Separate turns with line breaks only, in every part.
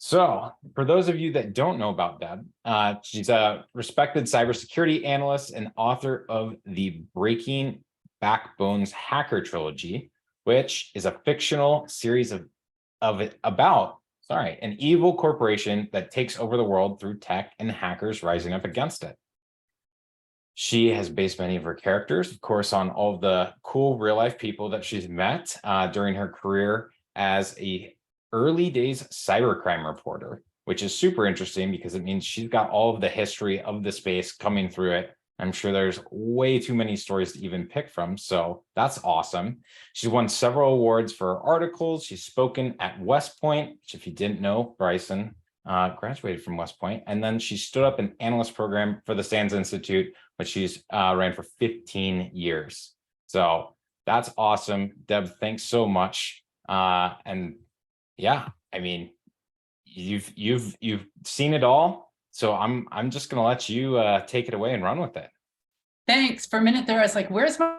So, for those of you that don't know about Deb, she's a respected cybersecurity analyst and author of the Breaking Backbones Hacker Trilogy, which is a fictional series about an evil corporation that takes over the world through tech and hackers rising up against it. She has based many of her characters, of course, on all of the cool real-life people that she's met during her career as a early days cybercrime reporter, which is super interesting because it means she's got all of the history of the space coming through it. I'm sure there's way too many stories to even pick from, so that's awesome. She's won several awards for her articles. She's spoken at West Point, which if you didn't know, Bryson graduated from West Point, and then she stood up an analyst program for the SANS Institute, which she's ran for 15 years. So that's awesome. Deb, thanks so much. And yeah, I mean, you've seen it all. So I'm just gonna let you take it away and run with it.
Thanks. For a minute there, I was like, where's my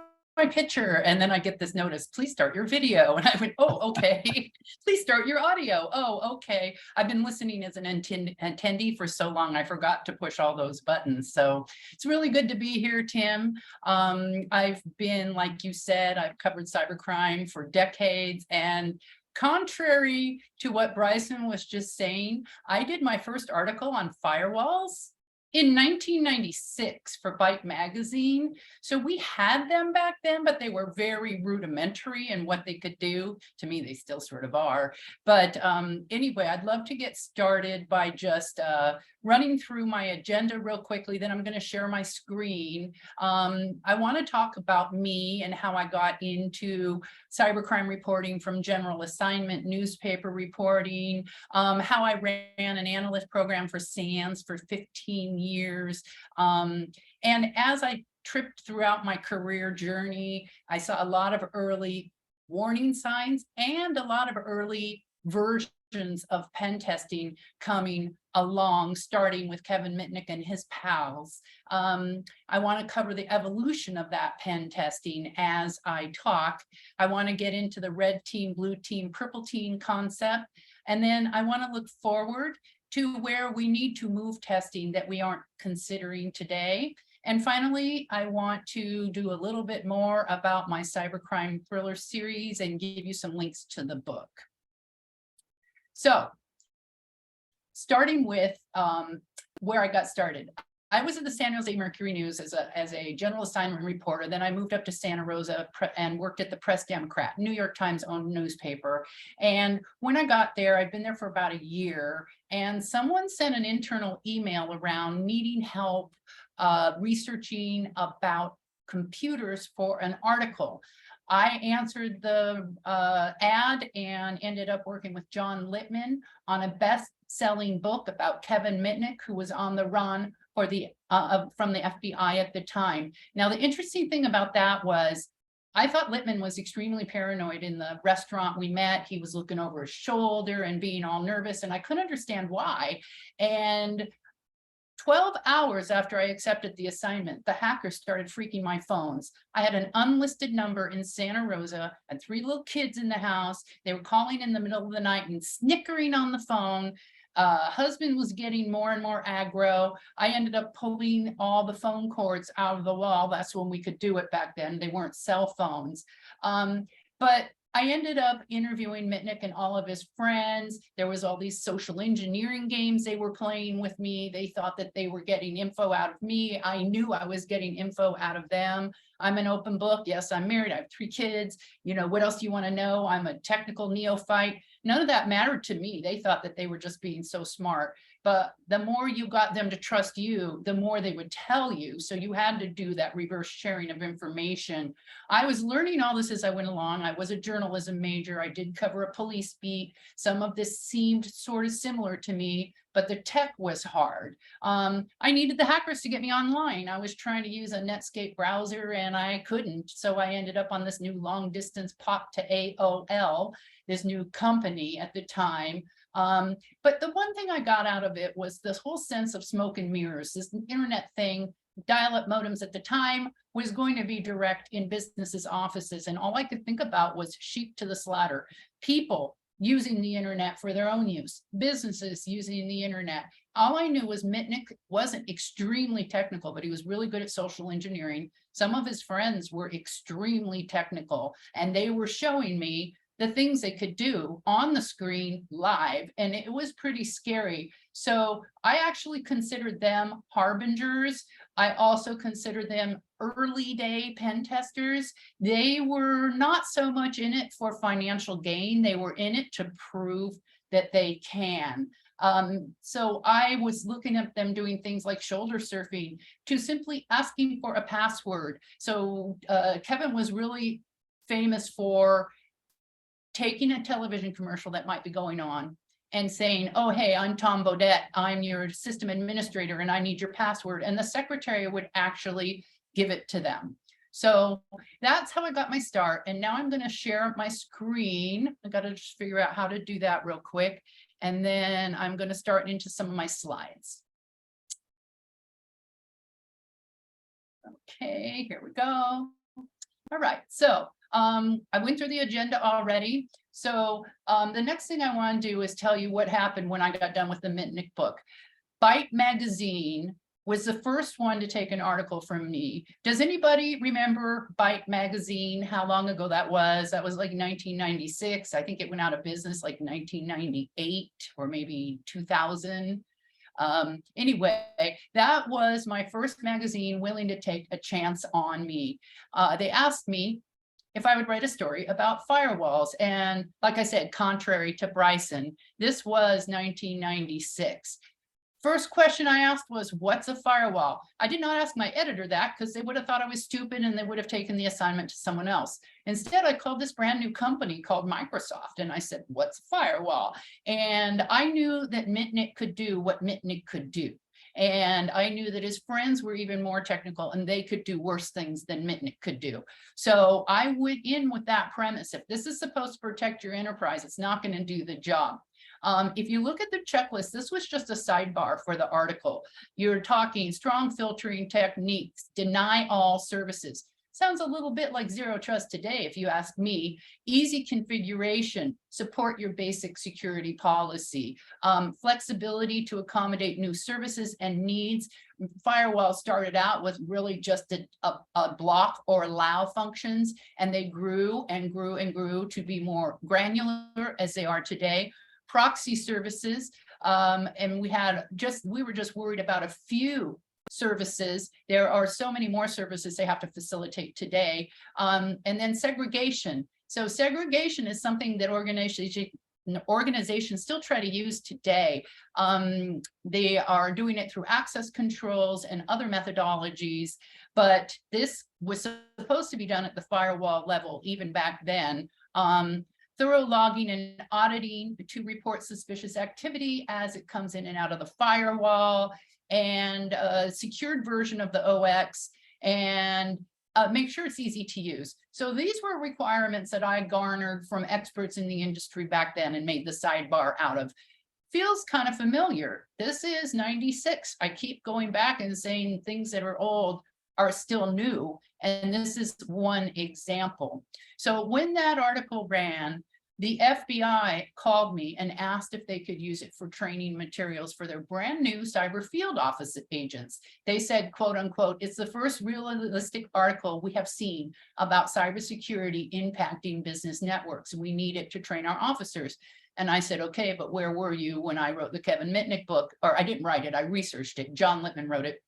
picture? And then I get this notice, please start your video. And I went, oh, okay. Please start your audio. Oh, okay. I've been listening as an attendee for so long, I forgot to push all those buttons. So it's really good to be here, Tim. I've been, like you said, I've covered cybercrime for decades, and contrary to what Bryson was just saying, I did my first article on firewalls in 1996 for BYTE magazine. So we had them back then, but they were very rudimentary in what they could do. To me, they still sort of are. But anyway, I'd love to get started by just running through my agenda real quickly. Then I'm going to share my screen. I want to talk about me and how I got into cybercrime reporting from general assignment newspaper reporting, how I ran an analyst program for SANS for 15 years. And as I tripped throughout my career journey, I saw a lot of early warning signs and a lot of early versions of pen testing coming along, starting with Kevin Mitnick and his pals. I want to cover the evolution of that pen testing as I talk. I want to get into the red team, blue team, purple team concept. And then I want to look forward to where we need to move testing that we aren't considering today. And finally, I want to do a little bit more about my cybercrime thriller series and give you some links to the book. So, starting with where I got started. I was at the San Jose Mercury News as a general assignment reporter. Then I moved up to Santa Rosa and worked at the Press Democrat, New York Times owned newspaper. And when I got there, I'd been there for about a year, and someone sent an internal email around needing help researching about computers for an article. I answered the ad and ended up working with John Littman on a best-selling book about Kevin Mitnick, who was on the run for from the FBI at the time. Now, the interesting thing about that was I thought Littman was extremely paranoid. In the restaurant we met, he was looking over his shoulder and being all nervous, and I couldn't understand why. And 12 hours after I accepted the assignment, the hackers started freaking my phones. I had an unlisted number in Santa Rosa and 3 little kids in the house. They were calling in the middle of the night and snickering on the phone. Husband was getting more and more aggro. I ended up pulling all the phone cords out of the wall. That's when we could do it back then. They weren't cell phones. But I ended up interviewing Mitnick and all of his friends. There was all these social engineering games they were playing with me. They thought that they were getting info out of me. I knew I was getting info out of them. I'm an open book. Yes, I'm married. I have 3 kids. You know, what else do you want to know? I'm a technical neophyte. None of that mattered to me. They thought that they were just being so smart. But the more you got them to trust you, the more they would tell you. So you had to do that reverse sharing of information. I was learning all this as I went along. I was a journalism major. I did cover a police beat. Some of this seemed sort of similar to me, but the tech was hard. I needed the hackers to get me online. I was trying to use a Netscape browser and I couldn't. So I ended up on this new long distance POP to AOL, this new company at the time. But the one thing I got out of it was this whole sense of smoke and mirrors. This internet thing, dial-up modems at the time, was going to be direct in businesses' offices. And all I could think about was sheep to the slaughter. People using the internet for their own use, businesses using the internet. All I knew was Mitnick wasn't extremely technical, but he was really good at social engineering. Some of his friends were extremely technical, and they were showing me the things they could do on the screen live, and it was pretty scary. So I actually considered them harbingers. I also consider them early day pen testers. They were not so much in it for financial gain. They were in it to prove that they can. So I was looking at them doing things like shoulder surfing to simply asking for a password. So Kevin was really famous for taking a television commercial that might be going on and saying, oh, hey, I'm Tom Bodette, I'm your system administrator and I need your password. And the secretary would actually give it to them. So that's how I got my start. And now I'm going to share my screen. I got to just figure out how to do that real quick. And then I'm going to start into some of my slides. Okay, here we go. All right, so I went through the agenda already. So the next thing I want to do is tell you what happened when I got done with the Mitnick book. BYTE magazine was the first one to take an article from me. Does anybody remember BYTE magazine, how long ago that was? That was like 1996. I think it went out of business like 1998 or maybe 2000. Anyway, that was my first magazine willing to take a chance on me. They asked me if I would write a story about firewalls. And like I said, contrary to Bryson, this was 1996. First question I asked was, what's a firewall? I did not ask my editor that because they would have thought I was stupid and they would have taken the assignment to someone else. Instead, I called this brand new company called Microsoft and I said, what's a firewall? And I knew that Mitnick could do what Mitnick could do. And I knew that his friends were even more technical and they could do worse things than Mitnick could do. So I went in with that premise. If this is supposed to protect your enterprise, it's not going to do the job. If you look at the checklist, this was just a sidebar for the article. You're talking strong filtering techniques, deny all services. Sounds a little bit like zero trust today, if you ask me. Easy configuration, support your basic security policy, flexibility to accommodate new services and needs. Firewall started out with really just a block or allow functions, and they grew and grew and grew to be more granular as they are today. Proxy services, and we were just worried about a few services. There are so many more services they have to facilitate today. And then segregation. So segregation is something that organizations still try to use today. They are doing it through access controls and other methodologies, but this was supposed to be done at the firewall level even back then. Thorough logging and auditing to report suspicious activity as it comes in and out of the firewall, and a secured version of the OX, and make sure it's easy to use. So these were requirements that I garnered from experts in the industry back then and made the sidebar out of. Feels kind of familiar. This is 96. I keep going back and saying things that are old are still new. And this is one example. So when that article ran, the FBI called me and asked if they could use it for training materials for their brand new cyber field office agents. They said, quote unquote, it's the first realistic article we have seen about cybersecurity impacting business networks. We need it to train our officers. And I said, okay, but where were you when I wrote the Kevin Mitnick book? Or I didn't write it, I researched it. John Littman wrote it.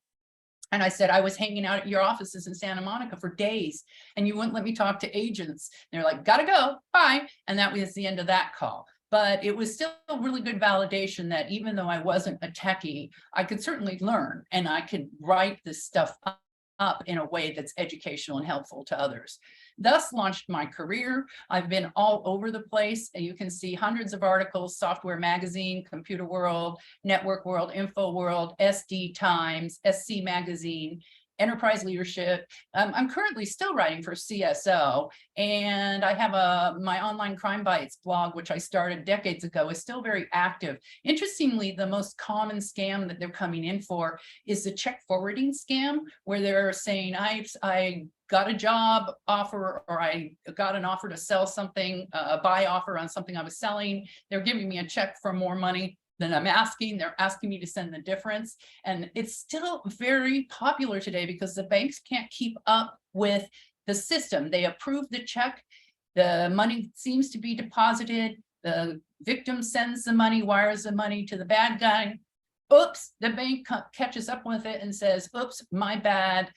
And I said, I was hanging out at your offices in Santa Monica for days and you wouldn't let me talk to agents. They're like, gotta go, bye. And that was the end of that call. But it was still really good validation that even though I wasn't a techie, I could certainly learn and I could write this stuff up in a way that's educational and helpful to others. Thus launched my career. I've been all over the place. And you can see hundreds of articles, Software Magazine, Computer World, Network World, Info World, SD Times, SC Magazine, enterprise leadership. I'm currently still writing for CSO, and I have my online crime bites blog, which I started decades ago, is still very active. Interestingly, the most common scam that they're coming in for is the check forwarding scam, where they're saying, I got a job offer, or I got an offer to sell something, a buy offer on something I was selling. They're giving me a check for more money than I'm asking. They're asking me to send the difference. And it's still very popular today because the banks can't keep up with the system. They approve the check, the money seems to be deposited, the victim sends the money, wires the money to the bad guy. Oops, the bank catches up with it and says, oops, my bad.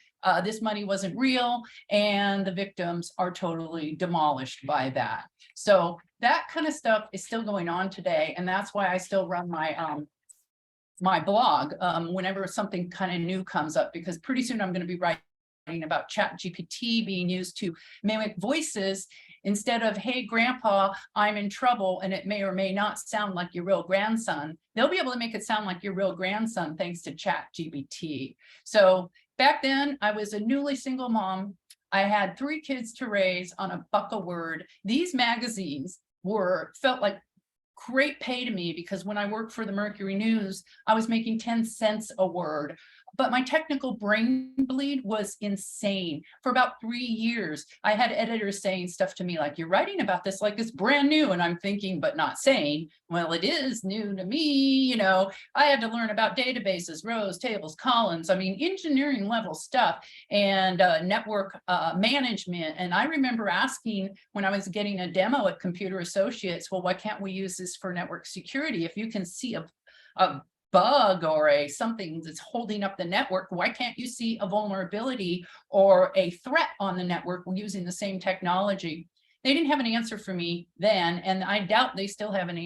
This money wasn't real, and the victims are totally demolished by that. So that kind of stuff is still going on today, and that's why I still run my my blog whenever something kind of new comes up, because pretty soon I'm going to be writing about ChatGPT being used to mimic voices. Instead of, hey, grandpa, I'm in trouble, and it may or may not sound like your real grandson, they'll be able to make it sound like your real grandson thanks to ChatGPT. So back then, I was a newly single mom. I had 3 kids to raise on a buck a word. These magazines felt like great pay to me, because when I worked for the Mercury News, I was making 10 cents a word. But my technical brain bleed was insane. For about 3 years, I had editors saying stuff to me like, you're writing about this like it's brand new. And I'm thinking, but not saying, well, it is new to me. You know, I had to learn about databases, rows, tables, columns. I mean, engineering level stuff, and network management. And I remember asking when I was getting a demo at Computer Associates, well, why can't we use this for network security? If you can see a bug or something that's holding up the network, why can't you see a vulnerability or a threat on the network using the same technology? They didn't have an answer for me then, and I doubt they still have an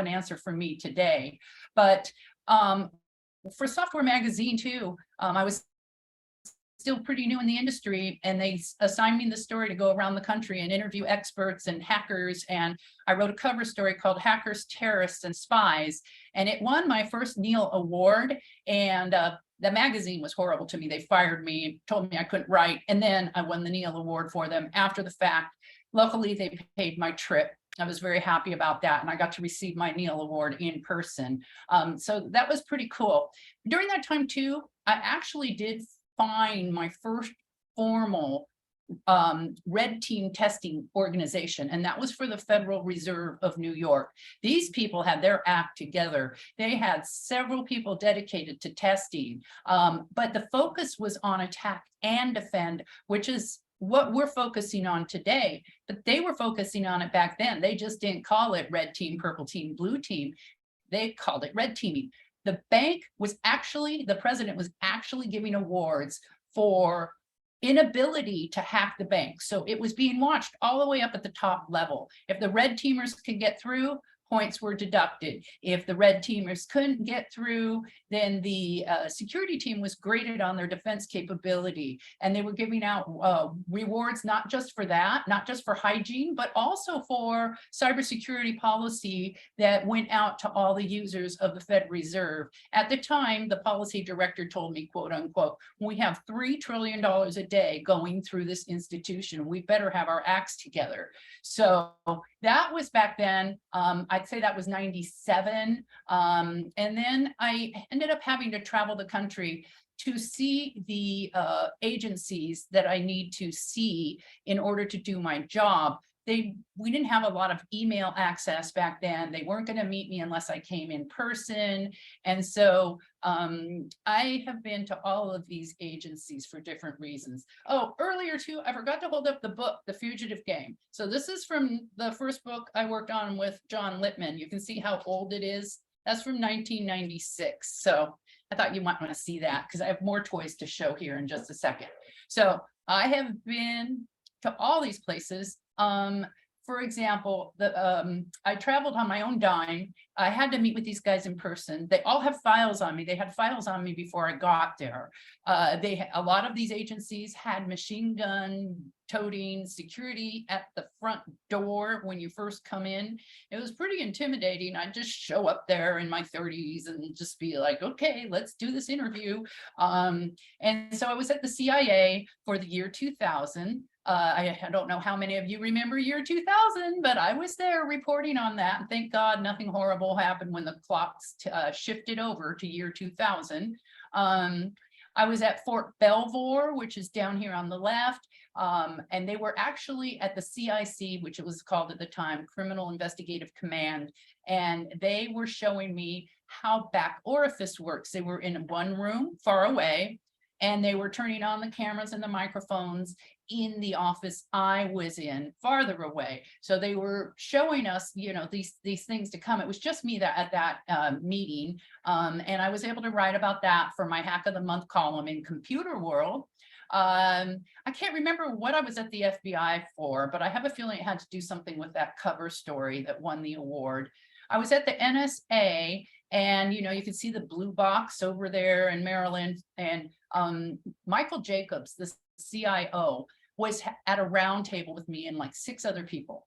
answer for me today. But for Software Magazine too, I was still pretty new in the industry, and they assigned me the story to go around the country and interview experts and hackers. And I wrote a cover story called Hackers, Terrorists, and Spies, and it won my first Neil Award. And the magazine was horrible to me. They fired me, told me I couldn't write, and then I won the Neil Award for them after the fact. Luckily, they paid my trip. I was very happy about that, and I got to receive my Neil Award in person. So that was pretty cool. During that time too, I actually did find my first formal red team testing organization, and that was for the Federal Reserve of New York. These people had their act together. They had several people dedicated to testing, but the focus was on attack and defend, which is what we're focusing on today. But they were focusing on it back then. They just didn't call it red team, purple team, blue team. They called it red teaming. The bank was actually, the president was actually giving awards for inability to hack the bank. So it was being watched all the way up at the top level. If the red teamers could get through, points were deducted. If the red teamers couldn't get through, then the security team was graded on their defense capability. And they were giving out rewards, not just for that, not just for hygiene, but also for cybersecurity policy that went out to all the users of the Fed Reserve. At the time, the policy director told me, quote unquote, we have $3 trillion a day going through this institution. We better have our acts together. So that was back then. I'd say that was 97. And then I ended up having to travel the country to see the agencies that I need to see in order to do my job. We didn't have a lot of email access back then. They weren't going to meet me unless I came in person. And so I have been to all of these agencies for different reasons. Oh, earlier too, I forgot to hold up the book, The Fugitive Game. So this is from the first book I worked on with John Littman. You can see how old it is. That's from 1996. So I thought you might want to see that, because I have more toys to show here in just a second. So I have been to all these places. for example, I traveled on my own dime. I had to meet with these guys in person. They all have files on me. They had files on me before I got there. A lot of these agencies had machine gun toting security at the front door when you first come in. It was pretty intimidating. I'd just show up there in my 30s and just be like, okay, let's do this interview. And so I was at the CIA for the year 2000. I don't know how many of you remember year 2000, but I was there reporting on that. And thank God nothing horrible happened when the clocks shifted over to year 2000. I was at Fort Belvoir, which is down here on the left. And they were actually at the CIC, which it was called at the time, Criminal Investigative Command. And they were showing me how back orifice works. They were in one room far away, and they were turning on the cameras and the microphones in the office I was in farther away. So they were showing us, you know, these things to come. It was just me that at that meeting. And I was able to write about that for my Hack of the Month column in Computer World. I can't remember what I was at the FBI for, but I have a feeling it had to do something with that cover story that won the award. I was at the NSA, and, you know, you can see the blue box over there in Maryland. And Michael Jacobs, the CIO, was at a round table with me and like 6 other people.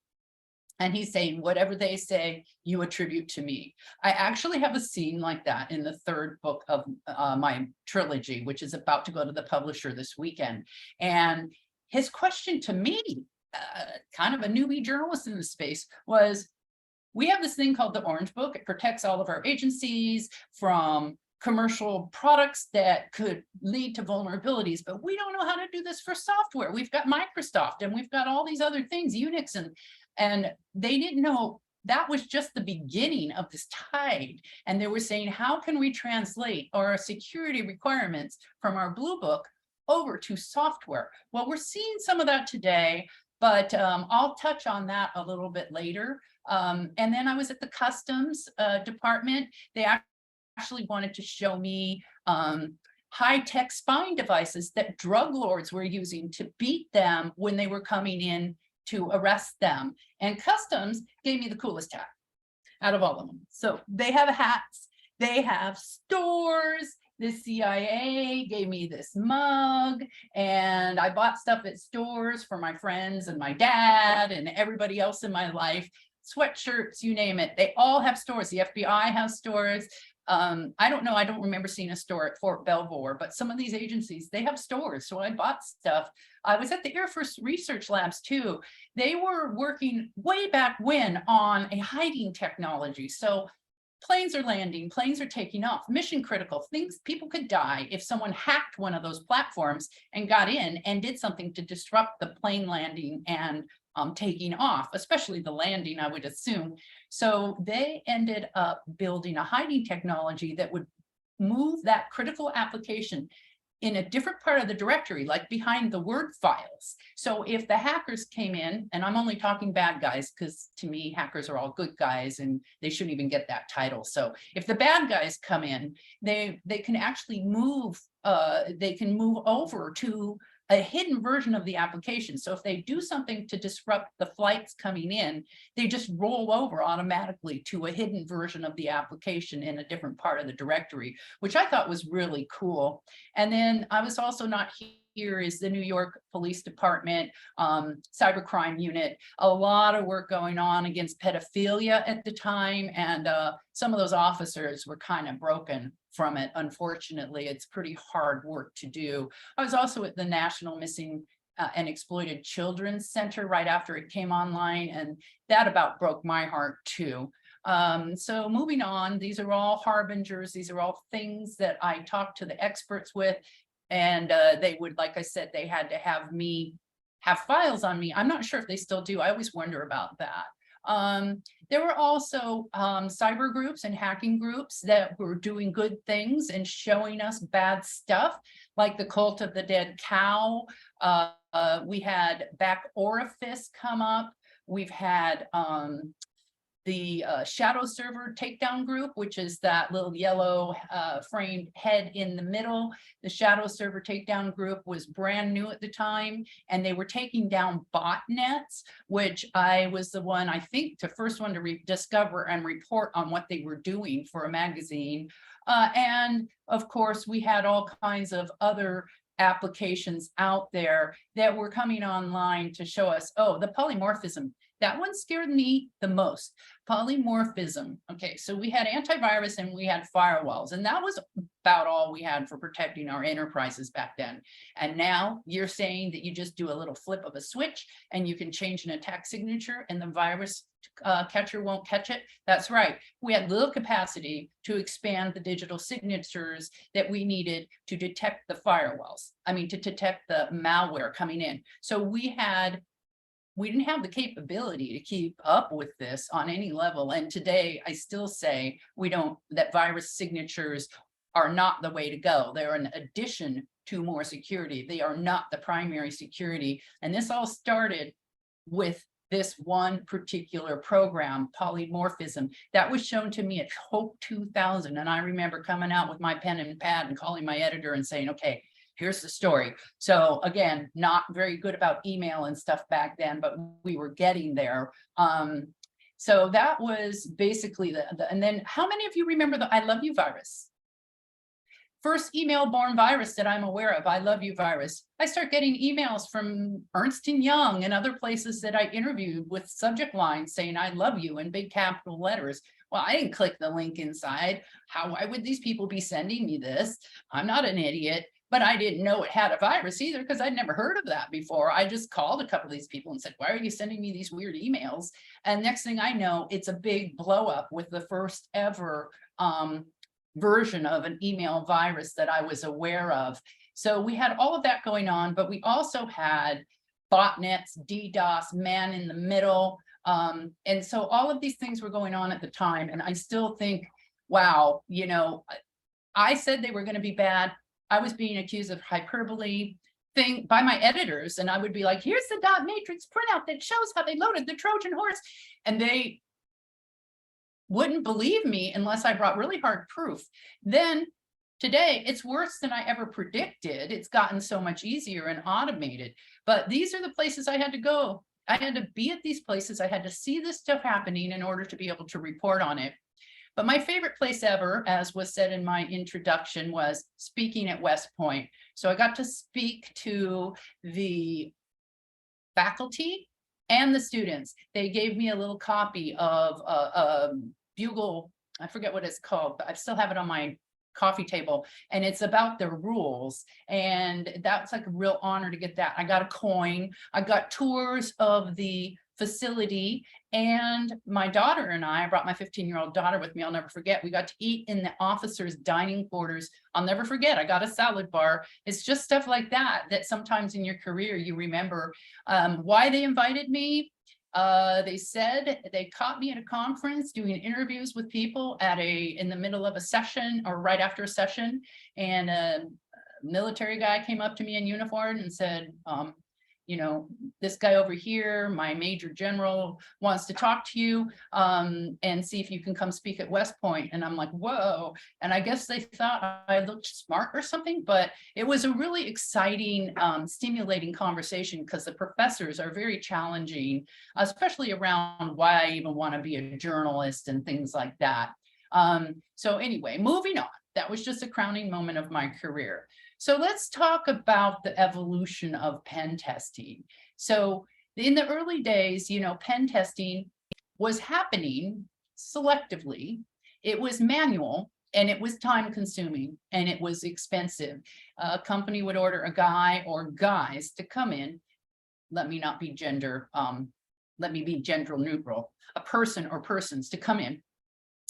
And he's saying, whatever they say, you attribute to me. I actually have a scene like that in the 3rd book of my trilogy, which is about to go to the publisher this weekend. And his question to me, kind of a newbie journalist in the space, was, we have this thing called the Orange Book. It protects all of our agencies from commercial products that could lead to vulnerabilities, but we don't know how to do this for software. We've got Microsoft and we've got all these other things, Unix, and they didn't know that was just the beginning of this tide. And they were saying, how can we translate our security requirements from our Blue Book over to software? Well, we're seeing some of that today, but I'll touch on that a little bit later. And then I was at the Customs Department. They actually wanted to show me high-tech spying devices that drug lords were using to beat them when they were coming in to arrest them. And Customs gave me the coolest hat out of all of them. So they have hats, they have stores. The CIA gave me this mug, and I bought stuff at stores for my friends and my dad and everybody else in my life. Sweatshirts, you name it. They all have stores. The FBI has stores. I don't know. I don't remember seeing a store at Fort Belvoir, but some of these agencies, they have stores. So I bought stuff. I was at the Air Force Research Labs too. They were working way back when on a hiding technology. So planes are landing, planes are taking off, mission critical things. People could die if someone hacked one of those platforms and got in and did something to disrupt the plane landing and taking off, especially the landing, I would assume. So they ended up building a hiding technology that would move that critical application in a different part of the directory, like behind the Word files. So if the hackers came in, and I'm only talking bad guys, because to me, hackers are all good guys and they shouldn't even get that title. So if the bad guys come in, they can actually move, they can move over to a hidden version of the application. So if they do something to disrupt the flights coming in, they just roll over automatically to a hidden version of the application in a different part of the directory, which I thought was really cool. And then I was also not here is the New York Police Department, cybercrime unit, a lot of work going on against pedophilia at the time. And some of those officers were kind of broken from it. Unfortunately, it's pretty hard work to do. I was also at the National Missing and Exploited Children Center right after it came online, and that about broke my heart too. So moving on, these are all harbingers. These are all things that I talked to the experts with, and they would, like I said, they had to have me have files on me. I'm not sure if they still do. I always wonder about that. There were also cyber groups and hacking groups that were doing good things and showing us bad stuff, like the Cult of the Dead Cow. We had back orifice come up. We've had the shadow server takedown group, which is that little yellow framed head in the middle. The shadow server takedown group was brand new at the time, and they were taking down botnets, which I was the one, I think, the first one to discover and report on what they were doing for a magazine. And of course, we had all kinds of other applications out there that were coming online to show us, oh, the polymorphism. That one scared me the most. Polymorphism. Okay, so we had antivirus and we had firewalls, and that was about all we had for protecting our enterprises back then. And now you're saying that you just do a little flip of a switch and you can change an attack signature and the virus catcher won't catch it. That's right. We had little capacity to expand the digital signatures that we needed to detect the firewalls. I mean, to detect the malware coming in. So we didn't have the capability to keep up with this on any level. And today I still say that virus signatures are not the way to go. They're an addition to more security. They are not the primary security. And this all started with this one particular program, polymorphism, that was shown to me at Hope 2000. And I remember coming out with my pen and pad and calling my editor and saying, okay, here's the story. So again, not very good about email and stuff back then, but we were getting there. So that was basically and then how many of you remember the I love you virus? First email-borne virus that I'm aware of, I love you virus. I start getting emails from Ernst & Young and other places that I interviewed with subject lines saying, I love you in big capital letters. Well, I didn't click the link inside. Why would these people be sending me this? I'm not an idiot, but I didn't know it had a virus either because I'd never heard of that before. I just called a couple of these people and said, why are you sending me these weird emails? And next thing I know, it's a big blow up with the first ever version of an email virus that I was aware of. So we had all of that going on, but we also had botnets, DDoS, man in the middle. And so all of these things were going on at the time. And I still think, wow, you know, I said they were going to be bad. I was being accused of hyperbole thing by my editors. And I would be like, here's the dot matrix printout that shows how they loaded the Trojan horse. And they wouldn't believe me unless I brought really hard proof. Then today, it's worse than I ever predicted. It's gotten so much easier and automated. But these are the places I had to go. I had to be at these places. I had to see this stuff happening in order to be able to report on it. But my favorite place ever, as was said in my introduction, was speaking at West Point. So I got to speak to the faculty and the students. They gave me a little copy of a Bugle, I forget what it's called, but I still have it on my coffee table, and it's about the rules. And that's like a real honor to get that. I got a coin, I got tours of the facility, and my daughter and I brought my 15-year-old daughter with me. I'll never forget. We got to eat in the officers' dining quarters. I'll never forget. I got a salad bar. It's just stuff like that that sometimes in your career you remember. Why they invited me? They said they caught me at a conference doing interviews with people in the middle of a session or right after a session, and a military guy came up to me in uniform and said, you know, this guy over here, my major general, wants to talk to you and see if you can come speak at West Point. And I'm like, whoa. And I guess they thought I looked smart or something, but it was a really exciting, stimulating conversation because the professors are very challenging, especially around why I even want to be a journalist and things like that. So anyway, moving on. That was just a crowning moment of my career. So let's talk about the evolution of pen testing. So in the early days, you know, pen testing was happening selectively. It was manual and it was time consuming and it was expensive. A company would order a guy or guys to come in. Let me not be gender, let me be gender neutral. A person or persons to come in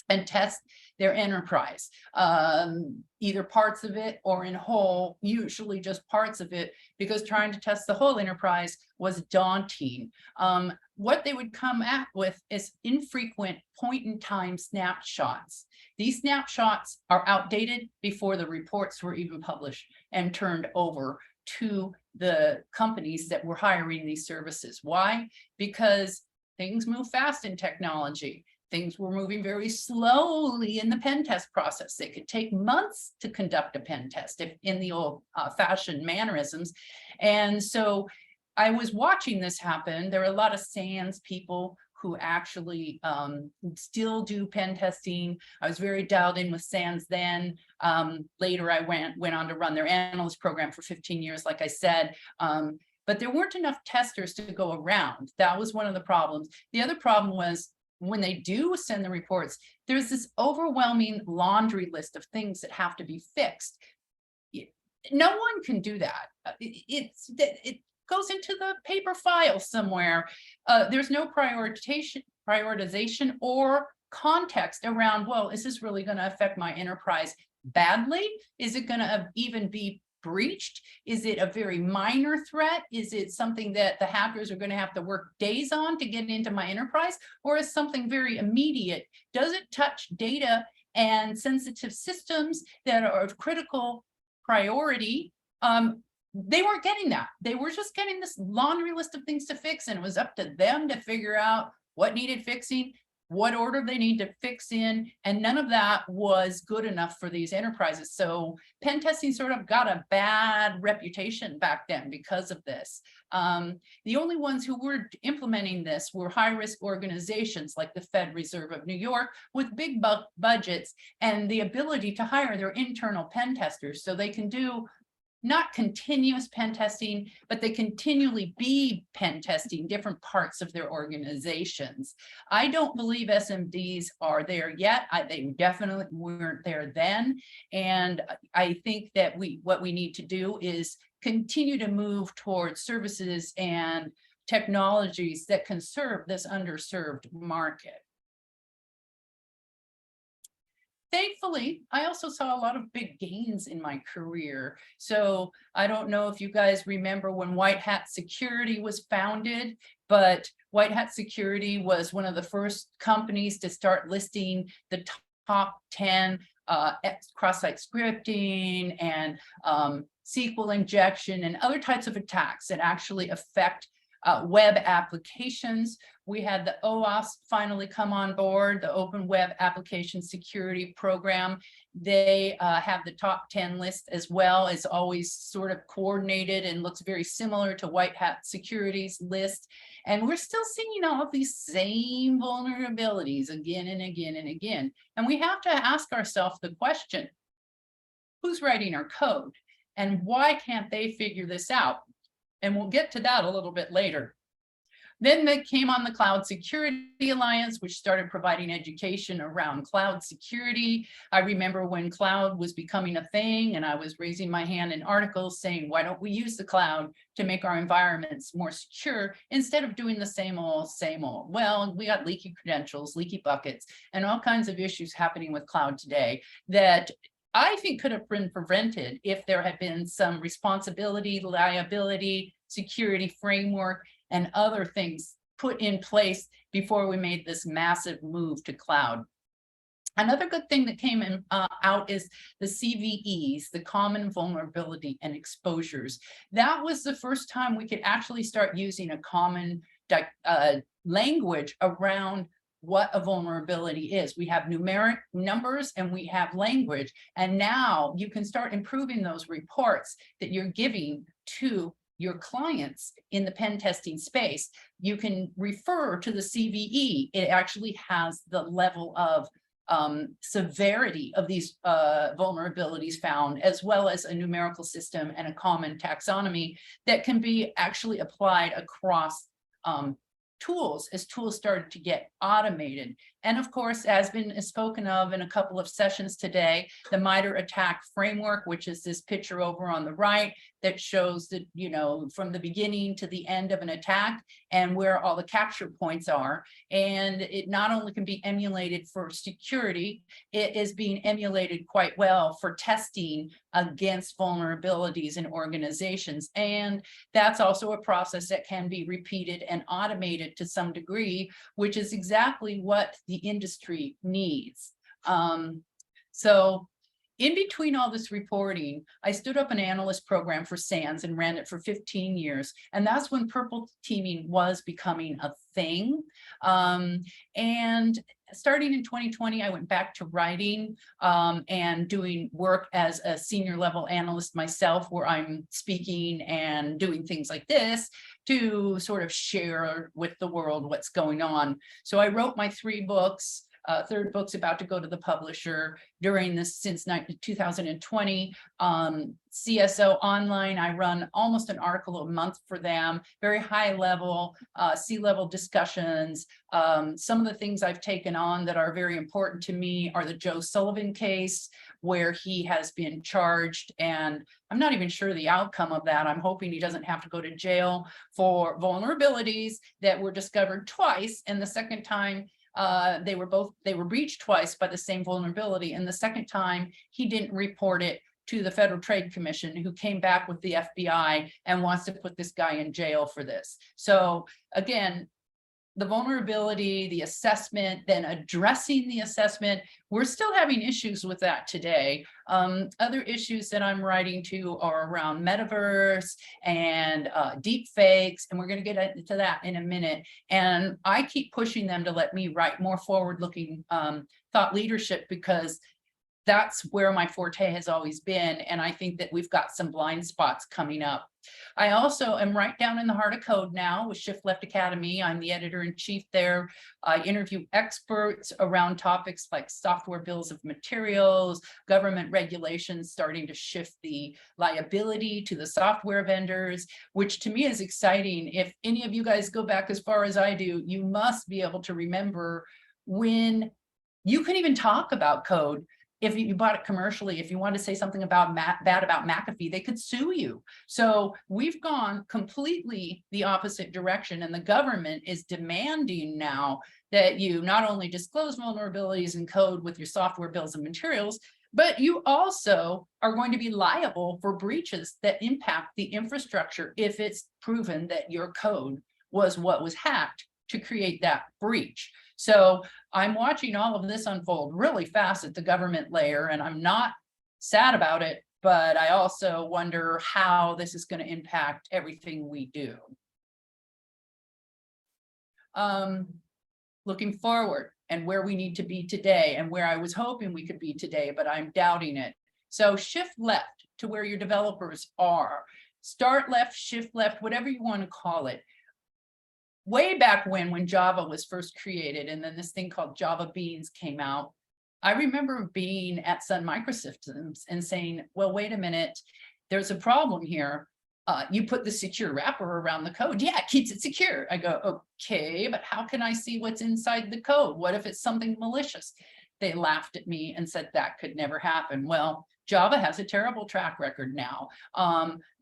and test their enterprise, either parts of it or in whole, usually just parts of it, because trying to test the whole enterprise was daunting. What they would come up with is infrequent point-in-time snapshots. These snapshots are outdated before the reports were even published and turned over to the companies that were hiring these services. Why? Because things move fast in technology. things were moving very slowly in the pen test process. It could take months to conduct a pen test if in the old fashioned mannerisms. And so I was watching this happen. There are a lot of SANS people who actually still do pen testing. I was very dialed in with SANS then. Later, I went on to run their analyst program for 15 years, like I said. But there weren't enough testers to go around. That was one of the problems. The other problem was when they do send the reports, there's this overwhelming laundry list of things that have to be fixed. No one can do that. It goes into the paper file somewhere. There's no prioritization or context around, well, is this really going to affect my enterprise badly? Is it going to even be breached? Is it a very minor threat? Is it something that the hackers are going to have to work days on to get into my enterprise? Or is something very immediate? Does it touch data and sensitive systems that are of critical priority? They weren't getting that. They were just getting this laundry list of things to fix, and it was up to them to figure out what needed fixing, what order they need to fix in, and none of that was good enough for these enterprises. So pen testing sort of got a bad reputation back then because of this. The only ones who were implementing this were high-risk organizations like the Fed Reserve of New York with big budgets and the ability to hire their internal pen testers so they can do not continuous pen testing, but they continually be pen testing different parts of their organizations. I don't believe SMDs are there yet. They definitely weren't there then. And I think that what we need to do is continue to move towards services and technologies that can serve this underserved market. Thankfully, I also saw a lot of big gains in my career. So I don't know if you guys remember when White Hat Security was founded, but White Hat Security was one of the first companies to start listing the top 10 cross-site scripting and SQL injection and other types of attacks that actually affect web applications. We had the OWASP finally come on board, the Open Web Application Security Program. They have the top 10 list as well. It's always sort of coordinated and looks very similar to White Hat Security's list. And we're still seeing all of these same vulnerabilities again and again and again. And we have to ask ourselves the question, who's writing our code? And why can't they figure this out? And we'll get to that a little bit later. Then they came on the Cloud Security Alliance, which started providing education around cloud security. I remember when cloud was becoming a thing and I was raising my hand in articles saying, why don't we use the cloud to make our environments more secure instead of doing the same old, same old. Well, we got leaky credentials, leaky buckets, and all kinds of issues happening with cloud today that I think could have been prevented if there had been some responsibility, liability, security framework, and other things put in place before we made this massive move to cloud. Another good thing that came out is the CVEs, the Common Vulnerability and Exposures. That was the first time we could actually start using a common language around what a vulnerability is. We have numeric numbers and we have language, and now you can start improving those reports that you're giving to your clients in the pen testing space. You can refer to the CVE. It actually has the level of severity of these vulnerabilities found, as well as a numerical system and a common taxonomy that can be actually applied across tools as tools started to get automated. And of course, as been spoken of in a couple of sessions today, the MITRE ATT&CK framework, which is this picture over on the right that shows that, you know, from the beginning to the end of an attack and where all the capture points are. And it not only can be emulated for security, it is being emulated quite well for testing against vulnerabilities in organizations. And that's also a process that can be repeated and automated to some degree, which is exactly what the industry needs. So in between all this reporting, I stood up an analyst program for SANS and ran it for 15 years. And that's when purple teaming was becoming a thing. And starting in 2020, I went back to writing and doing work as a senior level analyst myself, where I'm speaking and doing things like this to sort of share with the world what's going on. So I wrote my 3 books. Third book's about to go to the publisher during this since 2020. CSO Online, I run almost an article a month for them, very high level, C-level discussions. Some of the things I've taken on that are very important to me are the Joe Sullivan case, where he has been charged, and I'm not even sure the outcome of that. I'm hoping he doesn't have to go to jail for vulnerabilities that were discovered twice, and the second time they were breached twice by the same vulnerability. And the second time he didn't report it to the Federal Trade Commission, who came back with the FBI and wants to put this guy in jail for this. So again, the vulnerability, the assessment, then addressing the assessment, we're still having issues with that today. Other issues that I'm writing to are around metaverse and deep fakes, and we're going to get into that in a minute. And I keep pushing them to let me write more forward-looking thought leadership, because that's where my forte has always been. And I think that we've got some blind spots coming up. I also am right down in the heart of code now with Shift Left Academy. I'm the editor-in-chief there. I interview experts around topics like software bills of materials, government regulations starting to shift the liability to the software vendors, which to me is exciting. If any of you guys go back as far as I do, you must be able to remember when you can even talk about code. If you bought it commercially, if you want to say something about bad about McAfee, they could sue you. So we've gone completely the opposite direction, and the government is demanding now that you not only disclose vulnerabilities in code with your software bills of materials, but you also are going to be liable for breaches that impact the infrastructure if it's proven that your code was what was hacked to create that breach. So I'm watching all of this unfold really fast at the government layer, and I'm not sad about it, but I also wonder how this is going to impact everything we do. Looking forward and where we need to be today, and where I was hoping we could be today, but I'm doubting it. So shift left to where your developers are. Start left, shift left, whatever you want to call it. Way back when Java was first created, and then this thing called Java Beans came out, I remember being at Sun Microsystems and saying, well, wait a minute, there's a problem here. You put the secure wrapper around the code. Yeah, it keeps it secure. I go, okay, but how can I see what's inside the code? What if it's something malicious? They laughed at me and said that could never happen. Well, Java has a terrible track record now.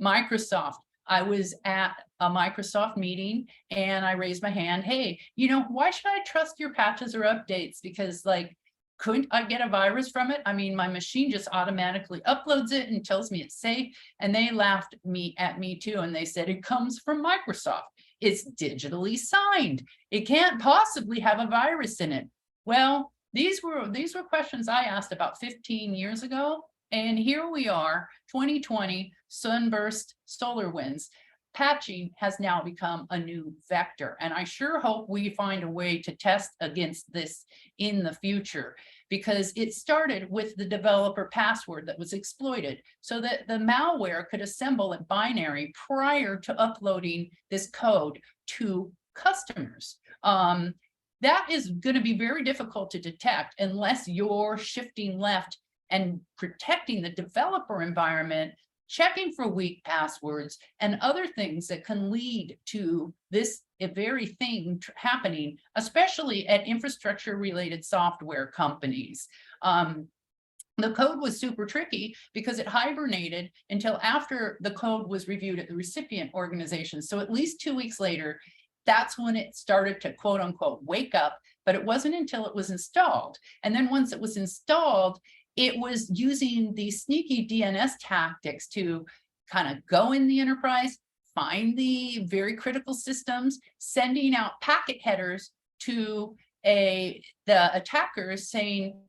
Microsoft, I was at a Microsoft meeting and I raised my hand. Hey, you know, why should I trust your patches or updates? Because like, couldn't I get a virus from it? I mean, my machine just automatically uploads it and tells me it's safe. And they laughed at me too. And they said, it comes from Microsoft. It's digitally signed. It can't possibly have a virus in it. Well, these were questions I asked about 15 years ago. And here we are, 2020, sunburst, solar winds. Patching has now become a new vector. And I sure hope we find a way to test against this in the future, because it started with the developer password that was exploited so that the malware could assemble a binary prior to uploading this code to customers. That is going to be very difficult to detect unless you're shifting left and protecting the developer environment, checking for weak passwords and other things that can lead to this very thing happening, especially at infrastructure related software companies. The code was super tricky because it hibernated until after the code was reviewed at the recipient organization. So at least 2 weeks later, that's when it started to quote unquote wake up, but it wasn't until it was installed. And then once it was installed, it was using these sneaky DNS tactics to kind of go in the enterprise, find the very critical systems, sending out packet headers to the attackers saying,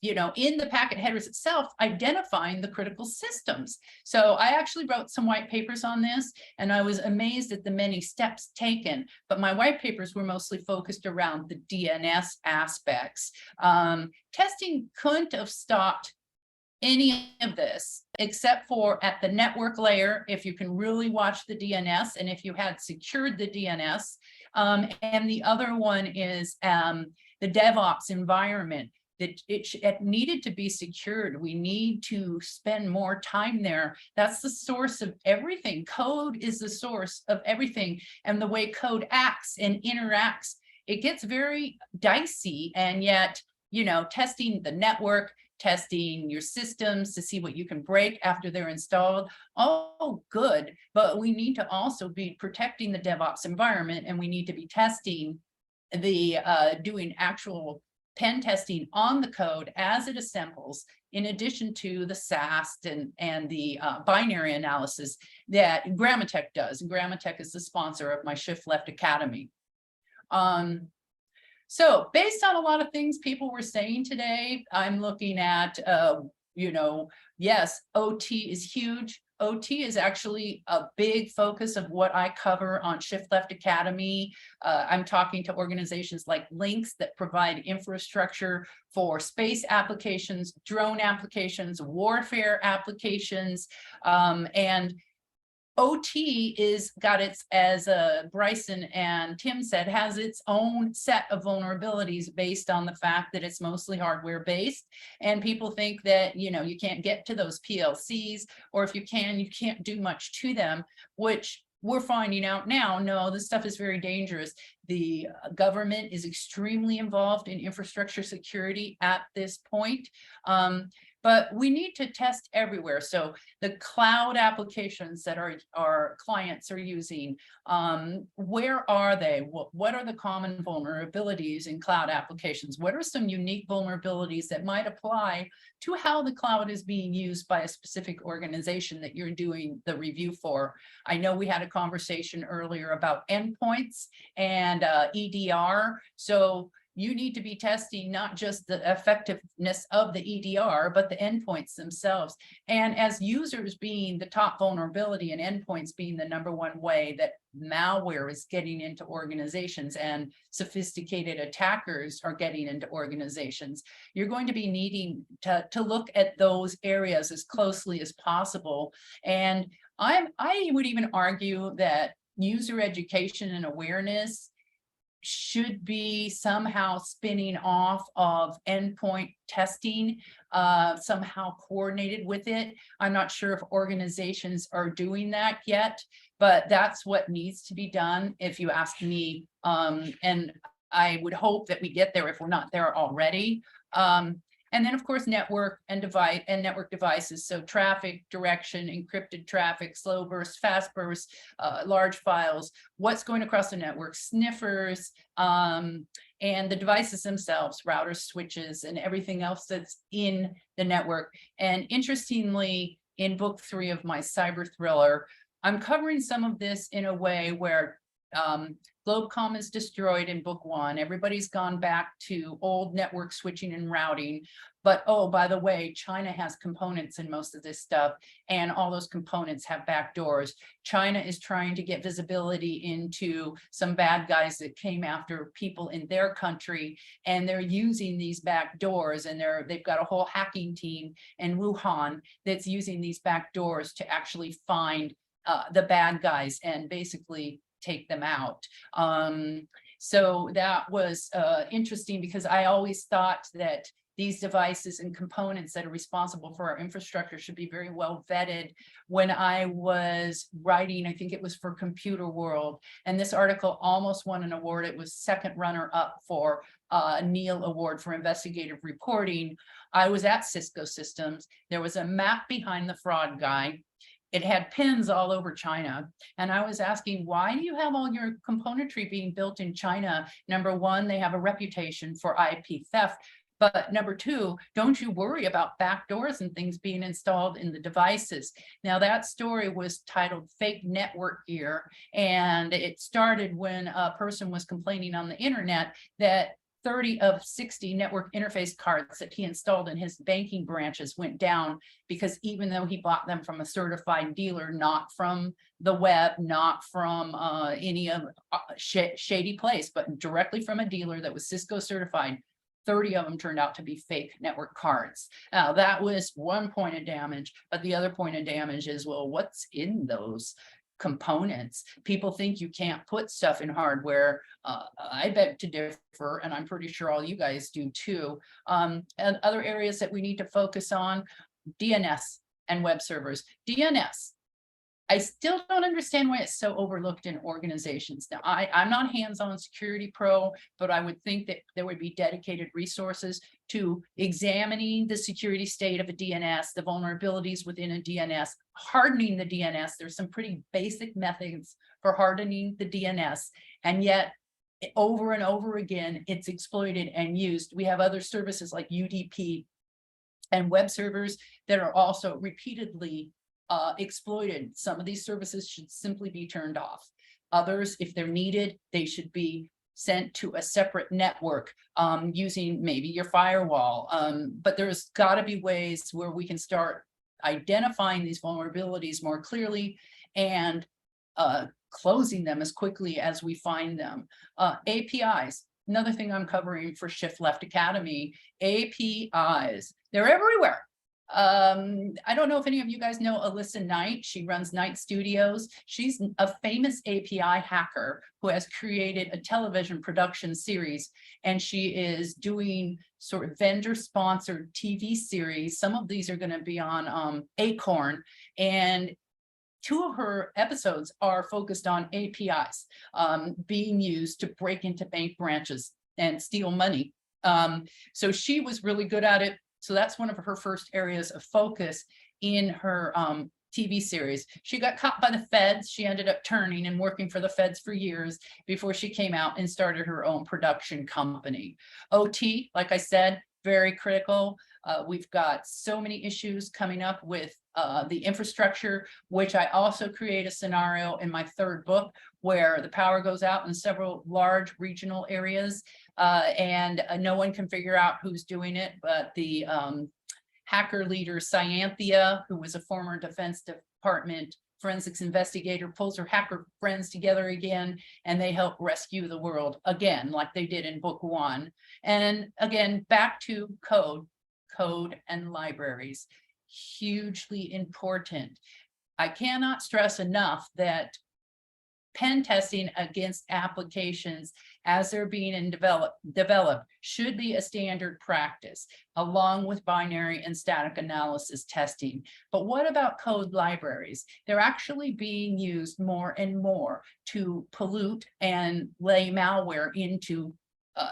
in the packet headers itself, identifying the critical systems. So I actually wrote some white papers on this, and I was amazed at the many steps taken, but my white papers were mostly focused around the DNS aspects. Testing couldn't have stopped any of this, except for at the network layer, if you can really watch the DNS, and if you had secured the DNS. And the other one is the DevOps environment. It needed to be secured. We need to spend more time there. That's the source of everything. Code is the source of everything. And the way code acts and interacts, it gets very dicey. And yet, testing the network, testing your systems to see what you can break after they're installed, all good. But we need to also be protecting the DevOps environment, and we need to be testing doing actual pen testing on the code as it assembles, in addition to the SAST and the binary analysis that Grammatech does. And Grammatech is the sponsor of my Shift Left Academy. So based on a lot of things people were saying today, I'm looking at, yes, OT is huge. OT is actually a big focus of what I cover on Shift Left Academy. I'm talking to organizations like Lynx that provide infrastructure for space applications, drone applications, warfare applications, and OT got its, as Bryson and Tim said, has its own set of vulnerabilities based on the fact that it's mostly hardware based. And people think that, you can't get to those PLCs, or if you can, you can't do much to them, which we're finding out now. No, this stuff is very dangerous. The government is extremely involved in infrastructure security at this point. But we need to test everywhere. So the cloud applications that our clients are using, where are they? What are the common vulnerabilities in cloud applications? What are some unique vulnerabilities that might apply to how the cloud is being used by a specific organization that you're doing the review for? I know we had a conversation earlier about endpoints and EDR. So you need to be testing not just the effectiveness of the EDR, but the endpoints themselves. And as users being the top vulnerability and endpoints being the #1 way that malware is getting into organizations and sophisticated attackers are getting into organizations, you're going to be needing to look at those areas as closely as possible. And I would even argue that user education and awareness should be somehow spinning off of endpoint testing, somehow coordinated with it. I'm not sure if organizations are doing that yet, but that's what needs to be done, if you ask me. And I would hope that we get there if we're not there already. And then, of course, network and network devices. So traffic, direction, encrypted traffic, slow burst, fast burst, large files, what's going across the network, sniffers, and the devices themselves, routers, switches, and everything else that's in the network. And interestingly, in book 3 of my cyber thriller, I'm covering some of this in a way where Globecom is destroyed in book 1. Everybody's gone back to old network switching and routing. But, oh, by the way, China has components in most of this stuff, and all those components have backdoors. China is trying to get visibility into some bad guys that came after people in their country, and they're using these backdoors, and they've got a whole hacking team in Wuhan that's using these backdoors to actually find the bad guys and basically take them out. So that was interesting, because I always thought that these devices and components that are responsible for our infrastructure should be very well vetted. When I was writing, I think it was for Computer World, and this article almost won an award. It was second runner up for a Neal Award for investigative reporting. I was at Cisco Systems. There was a map behind the fraud guy. It had pins all over China. And I was asking, why do you have all your componentry being built in China? #1, they have a reputation for IP theft. But #2, don't you worry about backdoors and things being installed in the devices? Now, that story was titled Fake Network Gear. And it started when a person was complaining on the internet that 30 of 60 network interface cards that he installed in his banking branches went down because even though he bought them from a certified dealer, not from the web, not from any of shady place, but directly from a dealer that was Cisco certified, 30 of them turned out to be fake network cards. Now that was one point of damage, but the other point of damage is, well, what's in those components? People think you can't put stuff in hardware. I beg to differ, and I'm pretty sure all you guys do too. And other areas that we need to focus on, DNS and web servers. DNS, I still don't understand why it's so overlooked in organizations. Now, I'm not hands-on security pro, but I would think that there would be dedicated resources to examining the security state of a DNS, the vulnerabilities within a DNS, hardening the DNS. There's some pretty basic methods for hardening the DNS, and yet over and over again, it's exploited and used. We have other services like UDP and web servers that are also repeatedly exploited. Some of these services should simply be turned off. Others, if they're needed, they should be sent to a separate network using maybe your firewall. But there's got to be ways where we can start identifying these vulnerabilities more clearly and closing them as quickly as we find them. APIs, another thing I'm covering for Shift Left Academy. APIs, they're everywhere. I don't know if any of you guys know Alyssa Knight. She runs Knight Studios. She's a famous API hacker who has created a television production series, and she is doing sort of vendor-sponsored TV series. Some of these are going to be on Acorn, and 2 of her episodes are focused on APIs being used to break into bank branches and steal money. So she was really good at it. So that's one of her first areas of focus in her TV series. She got caught by the feds. She ended up turning and working for the feds for years before she came out and started her own production company. OT, like I said, very critical. We've got so many issues coming up with the infrastructure, which I also create a scenario in my 3rd book where the power goes out in several large regional areas and no one can figure out who's doing it, but the hacker leader Cyanthia, who was a former Defense Department forensics investigator, pulls her hacker friends together again, and they help rescue the world again, like they did in book 1. And again, back to code and libraries, hugely important. I cannot stress enough that pen testing against applications as they're being developed should be a standard practice, along with binary and static analysis testing. But what about code libraries? They're actually being used more and more to pollute and lay malware into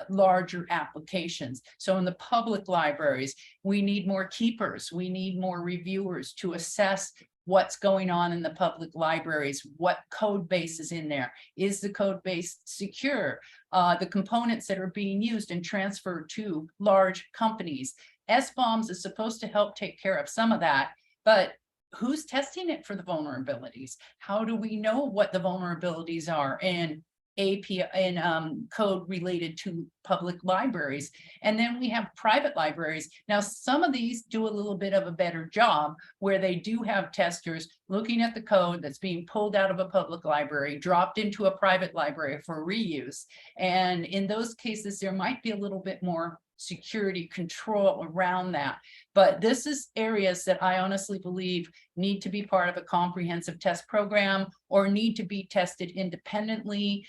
larger applications. So in the public libraries, we need more keepers, we need more reviewers to assess what's going on in the public libraries, what code base is in there, is the code base secure, the components that are being used and transferred to large companies. SBOMs is supposed to help take care of some of that, but who's testing it for the vulnerabilities? How do we know what the vulnerabilities are in API and code related to public libraries? And then we have private libraries. Now, some of these do a little bit of a better job where they do have testers looking at the code that's being pulled out of a public library, dropped into a private library for reuse. And in those cases, there might be a little bit more security control around that. But this is areas that I honestly believe need to be part of a comprehensive test program or need to be tested independently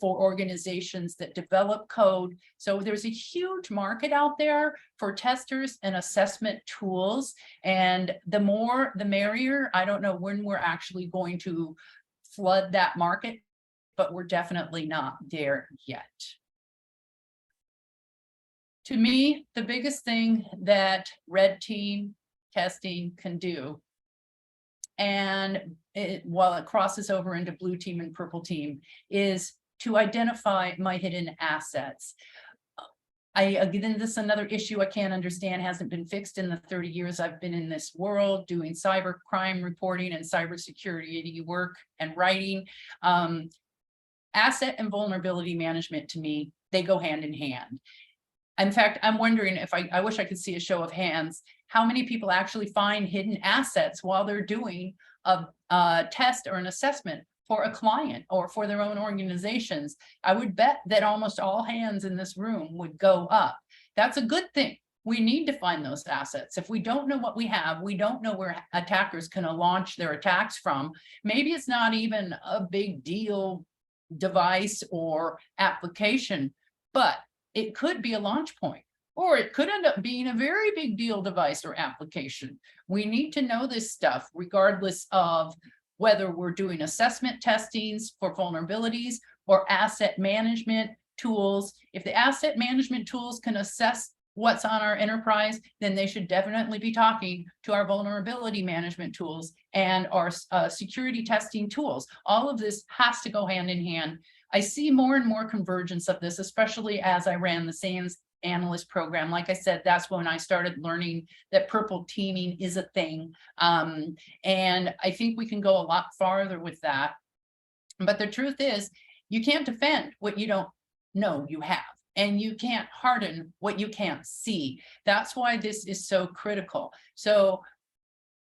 for organizations that develop code. So there's a huge market out there for testers and assessment tools. And the more, the merrier. I don't know when we're actually going to flood that market, but we're definitely not there yet. To me, the biggest thing that red team testing can do, and while it crosses over into blue team and purple team, is to identify my hidden assets. Again, this is another issue I can't understand, hasn't been fixed in the 30 years I've been in this world doing cyber crime reporting and cybersecurity work and writing. Asset and vulnerability management to me they go hand in hand. In fact, I'm wondering if I wish I could see a show of hands, how many people actually find hidden assets while they're doing a test or an assessment for a client or for their own organizations. I would bet that almost all hands in this room would go up. That's a good thing. We need to find those assets. If we don't know what we have, we don't know where attackers can launch their attacks from. Maybe it's not even a big deal device or application, but it could be a launch point, or it could end up being a very big deal device or application. We need to know this stuff regardless of whether we're doing assessment testings for vulnerabilities or asset management tools. If the asset management tools can assess what's on our enterprise, then they should definitely be talking to our vulnerability management tools and our security testing tools. All of this has to go hand in hand. I see more and more convergence of this, especially as I ran the SANS analyst program. Like I said, that's when I started learning that purple teaming is a thing. And I think we can go a lot farther with that. But the truth is, you can't defend what you don't know you have, and you can't harden what you can't see. That's why this is so critical. So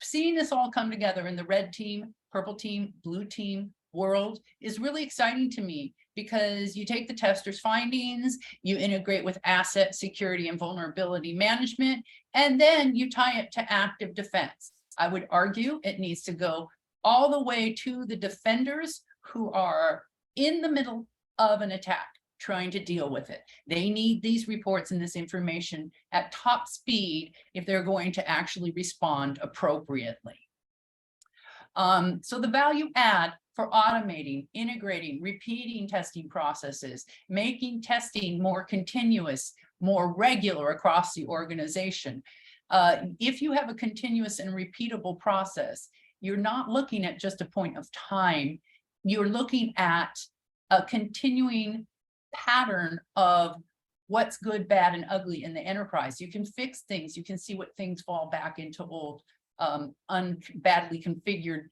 seeing this all come together in the red team, purple team, blue team world is really exciting to me, because you take the tester's findings, you integrate with asset security and vulnerability management, and then you tie it to active defense. I would argue it needs to go all the way to the defenders who are in the middle of an attack, trying to deal with it. They need these reports and this information at top speed if they're going to actually respond appropriately. So the value add for automating, integrating, repeating testing processes, making testing more continuous, more regular across the organization. If you have a continuous and repeatable process, you're not looking at just a point of time. You're looking at a continuing pattern of what's good, bad, and ugly in the enterprise. You can fix things. You can see what things fall back into old, badly configured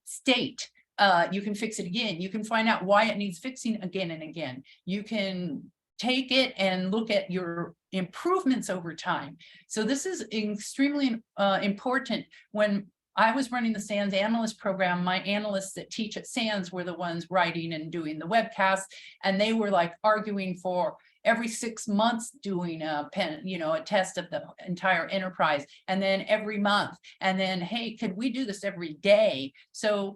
state. You can fix it again. You can find out why it needs fixing again and again. You can take it and look at your improvements over time. So this is extremely important. When I was running the SANS analyst program, my analysts that teach at SANS were the ones writing and doing the webcasts, and they were like arguing for every 6 months doing a test of the entire enterprise, and then every month, and then, hey, could we do this every day? So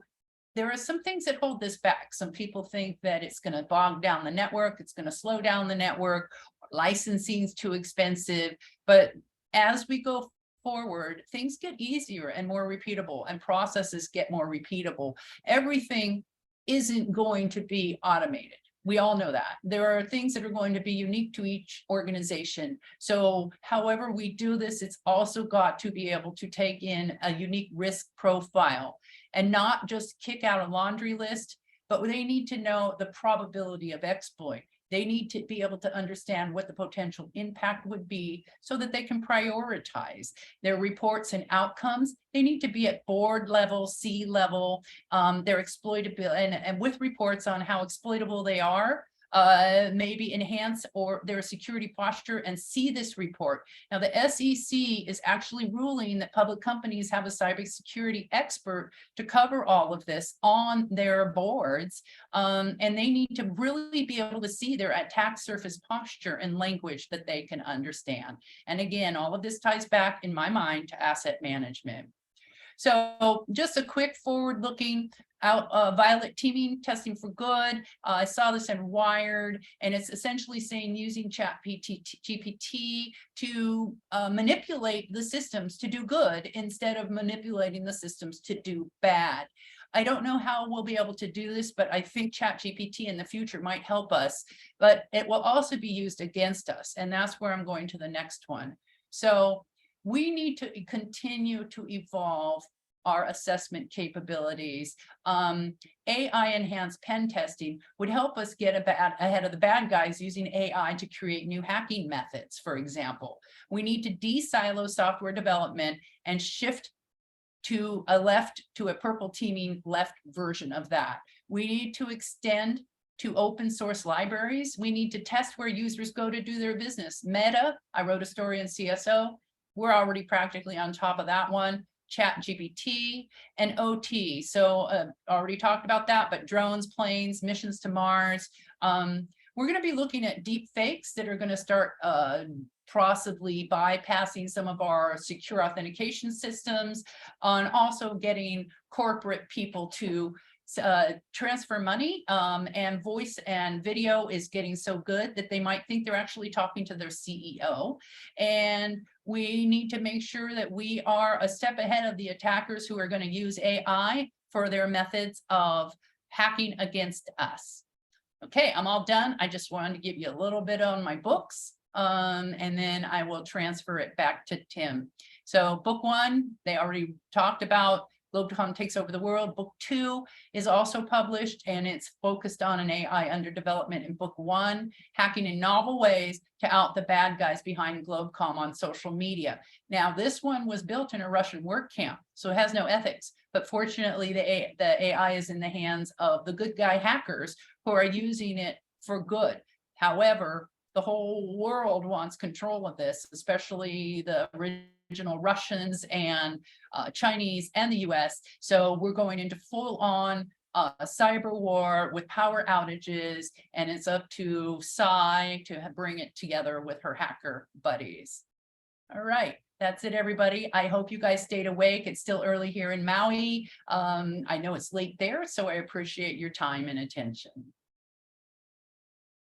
there are some things that hold this back. Some people think that it's going to bog down the network, it's going to slow down the network, licensing is too expensive. But as we go forward, things get easier and more repeatable, and processes get more repeatable. Everything isn't going to be automated. We all know that. There are things that are going to be unique to each organization. So however we do this, it's also got to be able to take in a unique risk profile and not just kick out a laundry list, but they need to know the probability of exploit. They need to be able to understand what the potential impact would be so that they can prioritize their reports and outcomes. They need to be at board level, C level, their exploitability, and with reports on how exploitable they are, maybe enhance or their security posture and see this report. Now, the SEC is actually ruling that public companies have a cybersecurity expert to cover all of this on their boards, and they need to really be able to see their attack surface posture and language that they can understand. And again, all of this ties back in my mind to asset management. So just a quick forward-looking violet teaming, testing for good. I saw this in Wired, and it's essentially saying using ChatGPT to manipulate the systems to do good instead of manipulating the systems to do bad. I don't know how we'll be able to do this, but I think ChatGPT in the future might help us, but it will also be used against us. And that's where I'm going to the next one. So we need to continue to evolve our assessment capabilities. AI enhanced pen testing would help us get ahead of the bad guys using AI to create new hacking methods, for example. We need to de-silo software development and shift to a purple teaming left version of that. We need to extend to open source libraries. We need to test where users go to do their business. Meta, I wrote a story in CSO. We're already practically on top of that one. ChatGPT and OT. So already talked about that, but drones, planes, missions to Mars. We're going to be looking at deep fakes that are going to start possibly bypassing some of our secure authentication systems, on also getting corporate people to transfer money, and voice and video is getting so good that they might think they're actually talking to their CEO. And we need to make sure that we are a step ahead of the attackers who are going to use AI for their methods of hacking against us. Okay, I'm all done. I just wanted to give you a little bit on my books, and then I will transfer it back to Tim. So book 1, they already talked about. GlobeCom Takes Over the World. Book 2 is also published, and it's focused on an AI under development in book 1, hacking in novel ways to out the bad guys behind GlobeCom on social media. Now, this one was built in a Russian work camp, so it has no ethics. But fortunately, the AI is in the hands of the good guy hackers who are using it for good. However, the whole world wants control of this, especially the original Russians and Chinese and the US. So we're going into full-on cyber war with power outages, and it's up to Cy to bring it together with her hacker buddies. All right, that's it, everybody. I hope you guys stayed awake. It's still early here in Maui. I know it's late there, so I appreciate your time and attention.